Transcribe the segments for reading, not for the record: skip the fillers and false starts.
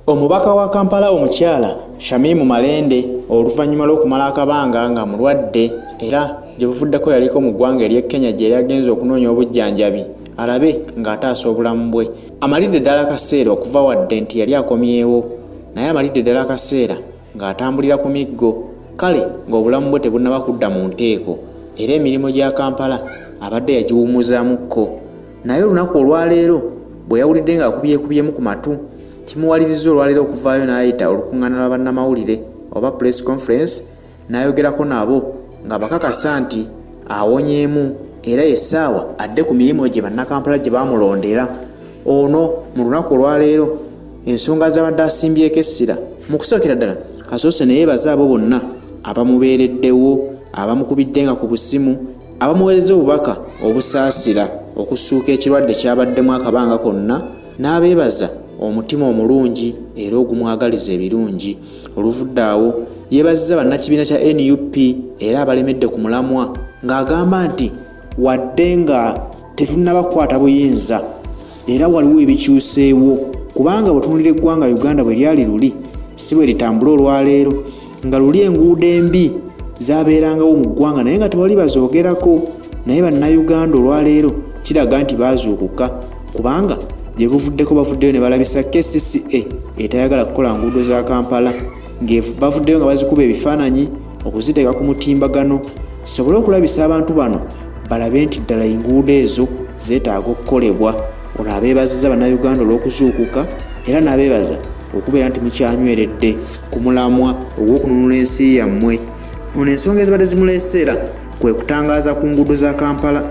Omubaka wa Kampala omukyala Shamimu Malende oluvannyuma lw'okumala akabanga nga mulwadde era gye buvuddeko yaliko mu ggwanga ery'e Kenya gye yagenze okunoonya obujjanjabi alabe ng'ataasa obulamu bwe. Amalidde ddala akaseera okuva wadde nti yali akomyewo naye amalidde ddala akaseera ng'atambulira ku miggo kale ng'obulamu bwe tebunnaba kudda mu nteeko era emirimu gya Kampala abadde yagiwummuzaamuko. Naye olunaku olwaleero bwe yawulidde ng'akubyekubyemu ku matu kimuwaliriza olwaleero okuvaayo n'ayita olukuŋŋaana lwa bannamawulire oba press conference n'ayogerako nabo nga bakakasa nti awonyeemu era essaawa adde ku mirimu gye bannakampala gye baamulondera. Ono mu lunaku olwaleero ensonga z'abadde asimbyeko essira mu kusookera ddala asoose ne yeebaza abo bonna abamubeereddewo abamukubidde nga ku busimu abamuweereza obubaka obusaasira okusuuka ekirwadde kyabaddemu akabanga konna n'abeebaza omutima omulungi era ogumwagaliza ebirungi. Oluvudde awo yeebazizza bannakibiina kya NUP era abalemedde ku mulamwa ng'agamba nti wadde nga tetunnabakwata buyinza era waliwo ebikyuseewo kubanga bwetunulira eggwanga Uganda bwe lyali luli si bwe litambula olwaleero nga luli enguudo embi zaabeerangawo mu ggwanga naye nga tewali bazoogerako. Naye bannayuganda olwaleero kiraga nti baazuukuka kubanga gye buvuddeko bavuddeyo ne balabisa KCCA etayagala kukola nguudo za Kampala bavuddeyo nga bazikuba ebifaananyi okuziteeka ku mutimbagano sobole okulabisa abantu bano balabe nti ddala enguudo ezo zeetaaga okukolebwa. Ono abeebazizza bannayuganda olw'okuzuukuka era n'abeebaza okubeera nti mukyanyweredde ku mulamwa ogw'okununula ensi yammwe. Ono ensonga ezibadde zimuleeseera kwe kutangaaza ku nguudo za Kampala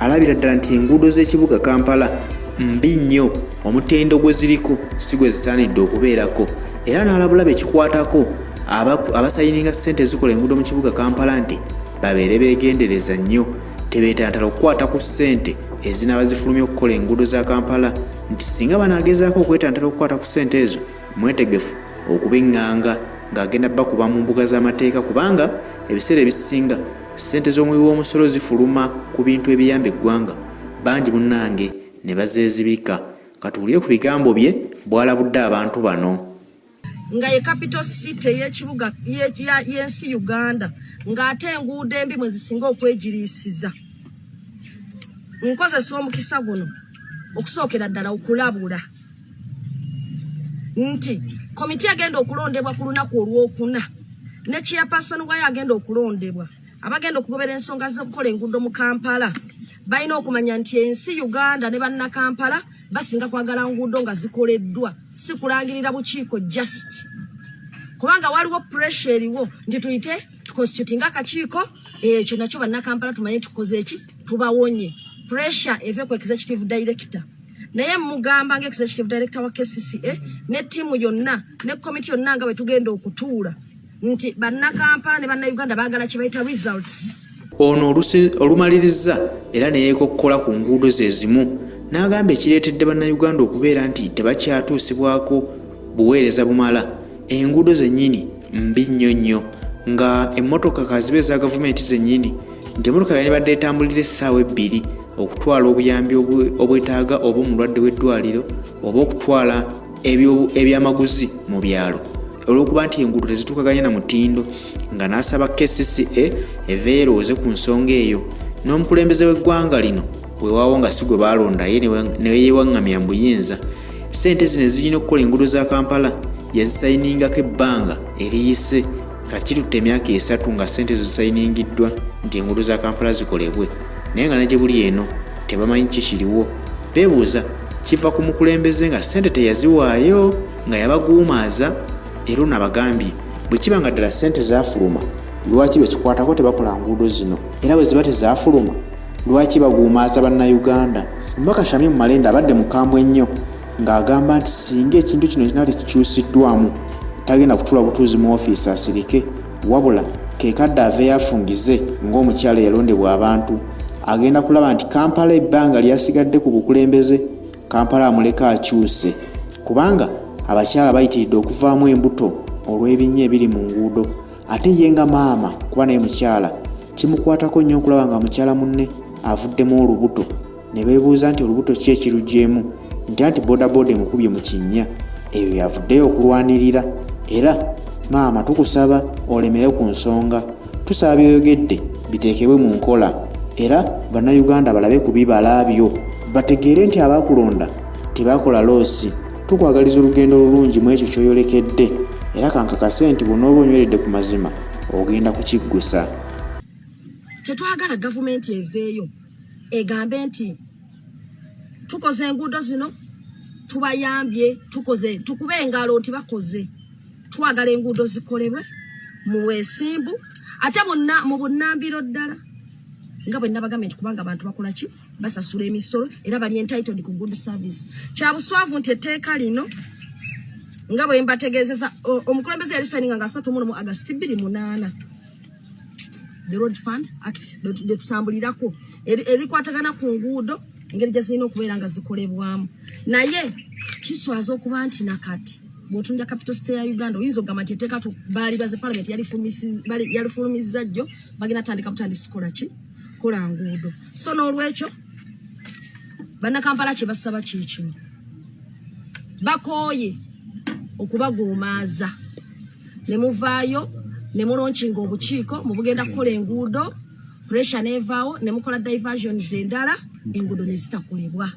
alabira ddala nti enguudo z'ekibuga Kampala mbi nnyo omutendo gwe ziriko si gwe zisaanidde okubeerako era n'alabula bekikwatako abasayininga ssente ezikola enguudo mu kibuga Kampala nti babeere beegendereza nnyo tebeetantala okukwata ku ssente ezinaaba zifulumya okukola enguudo za Kampala nti singa banaagezaako okwetantala okukwata ku ssente ezo mwetegefu okubiŋŋanga ng'agenda bakuba mu mbuga z'amateeka kubanga ebiseera ebisinga ssente z'omuwi w'omusolo zifuluma ku bintu ebiyamba eggwanga bangi munnange ne bazeezibika. Katuwulire ku bigambo bye bw'alabudde abantu bano. Nga ye capital city y'ekibuga y'ensi Uganda ng'ate enguudo embi mwe zisinga okwegiriisiza. Nkozesa omukisa guno okusookera ddala okulabula nti komiti agenda okulondebwa ku lunaku olwokuna ne chairperson wayo agenda okulondebwa abagenda okugobera ensonga z'okukola enguudo mu Kampala balina okumanya nti ensi Uganda ne banna Kampala basinga kwagala nguudo nga zikoleddwa si kulangirira bukiiko just kubanga waliwo pressure eriwo nti tuyite tukonstitutinga akakiiko ekyo nakyo banna Kampala tumanye tukoze eki tubawonye pressure eve ku executive director naye mugamba nga executive director wa KCCA ne timu yonna ne committee yonna nga bwe tugenda okutuula nti banna Kampala ne banna Uganda baagala kye bayita results. Ono olumaliriza era ne yeekokkola ku nguudo ze zimu n'agamba ekireetedde bannayuganda okubeera nti tebakyatuusibwako buweereza bumala enguudo zennyini mbi nnyo nnyo nga emmotoka kazibe za gavumenti zennyini nti emmotoka yandibadde etambulira essaawa 2 okutwala obuyambi obwetaaga oba omulwadde w'eddwaliro oba okutwala ebyamaguzi mu byalo olw'okuba nti enguudo tezituukaganye na mutindo nga n'asaba KCCA eveerooze ku nsonga eyo n'omukulembeze w'eggwanga lino weewaawo nga si gwe baalonda ye ne yeewaŋŋamya mu buyinza ssente zino ezirina okukola enguudo za Kampala yazisayiningako ebbanga eriyise kati kitutte emyaka 3 nga ssente ezo zisayiningiddwa nti enguudo za Kampala zikolebwe naye nga ne gye buli eno tebamanyi kikiriwo. Beebuuza kiva ku mukulembeze nga ssente teyaziwaayo nga yabaguumaaza era nabagambye bwe kiba nga ddala ssente zaafuluma lwaki bekikwatako tebakola nguudo zino era bwe ziba tezaafuluma lwaki baguumaaza bannayuganda. Omubaka Shamimu Malende abadde mukambwe nnyo ng'agamba nti singa ekintu kino kinaali kikyusiddwamu tagenda kutuula butuuzi mu ofiisi asirike wabula keekadde aveeyo afungize ng'omukyala yalondebwa abantu agenda kulaba nti Kampala ebbanga lyasigadde ku bukulembeze Kampala amuleka akyuse kubanga abakyala bayitiridde okuvaamu embuto olw'ebinnya ebiri mu nguudo ate ye nga maama kuba naye mukyala kimukwatako nnyo okulaba nga mukyala munne avuddemu olubuto ne beebuuza nti olubuto ki ekiruggyemu nti bodaboda emukubye mu kinnya ebyo yavuddeyo okulwanirira. Era maama tukusaba olemere ku nsonga, tusaba byoyogedde biteekebwe mu nkola, era bannayuganda balabe ku bibala byo bategeere nti abakulonda tebakola loosi. Tukwagaliza olugendo olulungi mu ekyo kyoyolekedde, era kankakase nti bw'onooba onyweredde ku mazima ogenda kukiggusa. Tetwagala gavumenti eveeyo egambe nti tukoze enguudo zino tubayambye, tukube engalo nti bakoze. Twagala enguudo zikolebwe mu weesimbu ate mu bunnambiro ddala nga bwe nabagambye nti kubanga abantu bakola ki, basasula emisolo era bali entitled ku good service. Kya buswavu nti etteeka lino nga bwe mbategeezeza omukulembeze yalisaninga nga 31 August 2008 the Road Fund Act de tutambulirako erikwatagana ku nguudo engeri gye zirina okubeera nga zikolebwamu. Naye kiswaza okuba nti nakati bw'otunda capital state ya Uganda oyinza okugamba nti etteeka baali baze parliament yalifulumizza jjo bagenda tandika butandisi kola ki, kola nguudo. So n'olwekyo bannakampala kye basaba kikimu, bakooye okubaguumaaza ne muvaayo ne mulonkinga obukiiko mu bugenda kukola enguudo, pressure neevaawo ne mukola diversions endala, enguudo ne zitakolebwa.